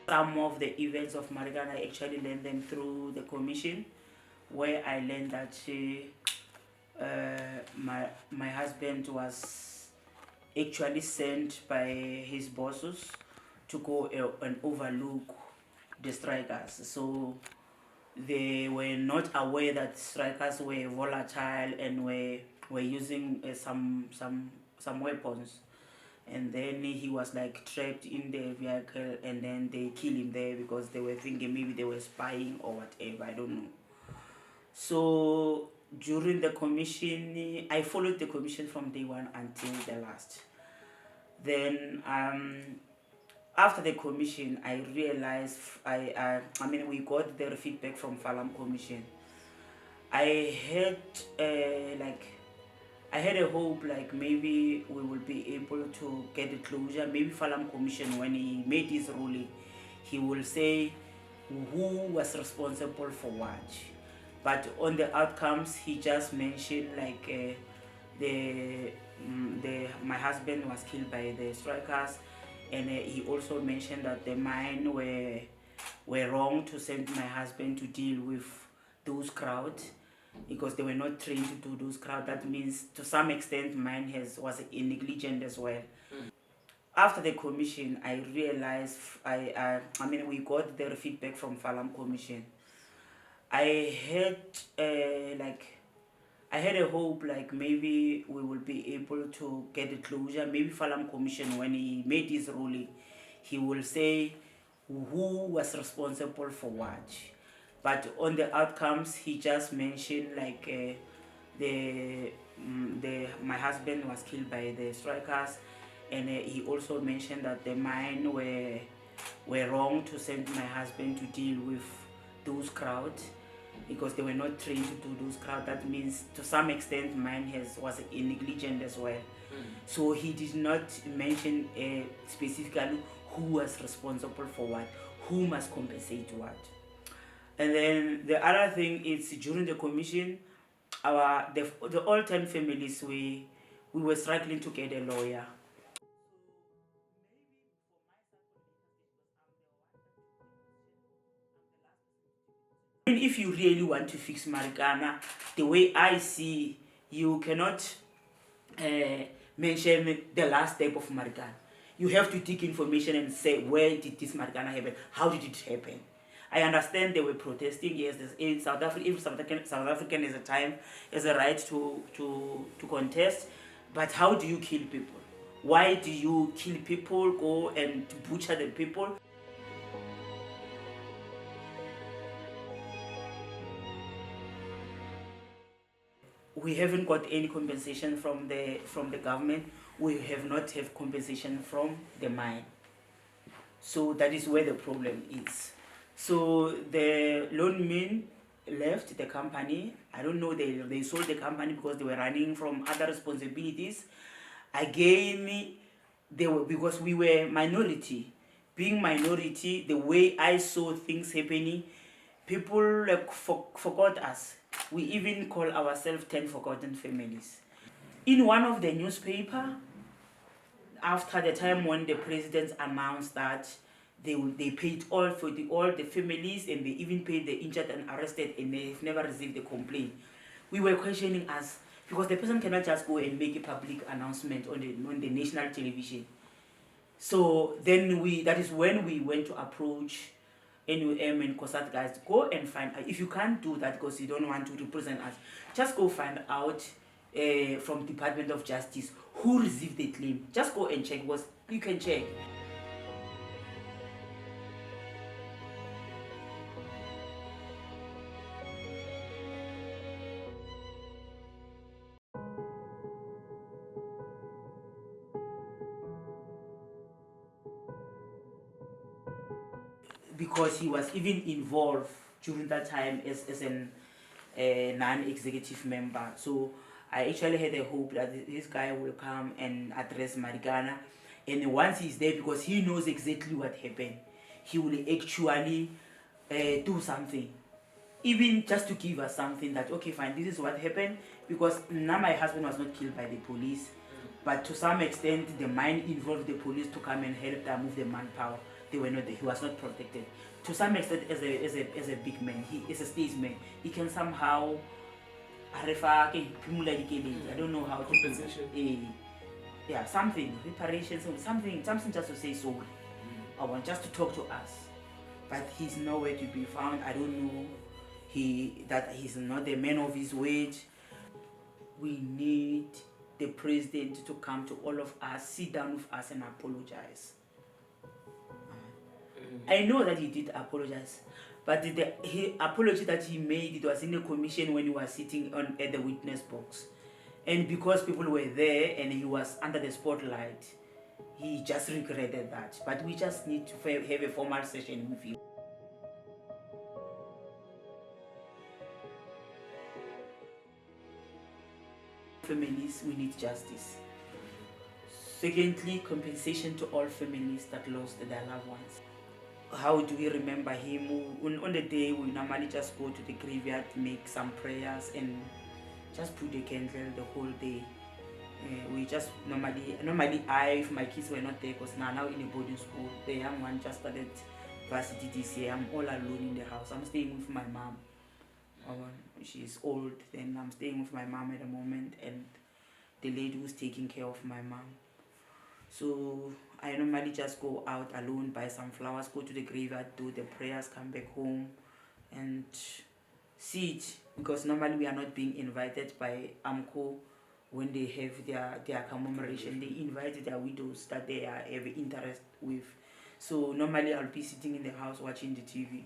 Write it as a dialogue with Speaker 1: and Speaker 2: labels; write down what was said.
Speaker 1: Some of the events of Marikana, I actually learned them through the commission, where I learned that my husband was actually sent by his bosses to go and overlook the strikers. So they were not aware that strikers were volatile and were using some weapons. And then he was like trapped in the vehicle, and then they killed him there because they were thinking maybe they were spying or whatever, I don't know. So during the commission, I followed the commission from day one until the last. Then after the commission, I realized we got the feedback from Falam Commission. I had a hope like maybe we will be able to get a closure. Maybe Falam Commission, when he made his ruling, he will say who was responsible for what. But on the outcomes, he just mentioned like my husband was killed by the strikers, and he also mentioned that the mine were wrong to send my husband to deal with those crowds because they were not trained to do those crowds. That means to some extent mine was negligent as well. After the commission, I realized we got the feedback from Falam Commission. I had a hope like maybe we will be able to get a closure. Maybe Falam Commission, when he made his ruling, he will say who was responsible for what. But on the outcomes, he just mentioned like my husband was killed by the strikers, and he also mentioned that the mine were wrong to send my husband to deal with those crowds because they were not trained to do those crowds. That means to some extent mine was negligent as well. So he did not mention specifically who was responsible for what, who must compensate what. And then the other thing is during the commission, the all 10 families, we were struggling to get a lawyer. If you really want to fix Marikana, the way I see, you cannot mention the last step of Marikana. You have to dig information and say, where did this Marikana happen? How did it happen? I understand they were protesting. Yes, in South Africa, if South African has a right to contest, but how do you kill people? Why do you kill people? Go and butcher the people? We haven't got any compensation from the government. We have not have compensation from the mine. So that is where the problem is. So the Lonmin left the company. I don't know, they sold the company because they were running from other responsibilities. Again, because we were minority. Being minority, the way I saw things happening, people like forgot us. We even call ourselves 10 forgotten families. In one of the newspaper, after the time when the president announced that they paid all the families, and they even paid the injured and arrested, and they've never received a complaint, we were questioning us because the person cannot just go and make a public announcement on the national television. So then that is when we went to approach NUM and COSAT guys, go and find out. If you can't do that because you don't want to represent us, just go find out from Department of Justice who received the claim. Just go and check, because you can check. Because he was even involved during that time as a non-executive member. So I actually had a hope that this guy will come and address Marikana, and once he's there, because he knows exactly what happened, he will actually do something, even just to give us something that, okay, fine, this is what happened. Because now my husband was not killed by the police, but to some extent the mine involved the police to come and help them move the manpower. he was not protected. To some extent, as a big man, he is a statesman. He can somehow I don't know how to
Speaker 2: compensation.
Speaker 1: Yeah, something, reparations, something just to say sorry. I want just to talk to us. But he's nowhere to be found. I don't know that he's not a man of his word. We need the president to come to all of us, sit down with us and apologize. I know that he did apologize, but the apology that he made, it was in the commission when he was sitting at the witness box. And because people were there and he was under the spotlight, he just regretted that. But we just need to have a formal session with him. Families, we need justice. Secondly, compensation to all families that lost their loved ones. How do we remember him? On the day, we normally just go to the graveyard, make some prayers, and just put a candle the whole day. We just normally I, if my kids were not there, because now in a boarding school, the young one just started varsity this year. I'm all alone in the house. I'm staying with my mom. She's old, then I'm staying with my mom at the moment, and the lady who's taking care of my mom. So I normally just go out alone, buy some flowers, go to the graveyard, do the prayers, come back home and sit, because normally we are not being invited by AMCO when they have their commemoration. They invite their widows that they have interest with. So normally I'll be sitting in the house watching the TV.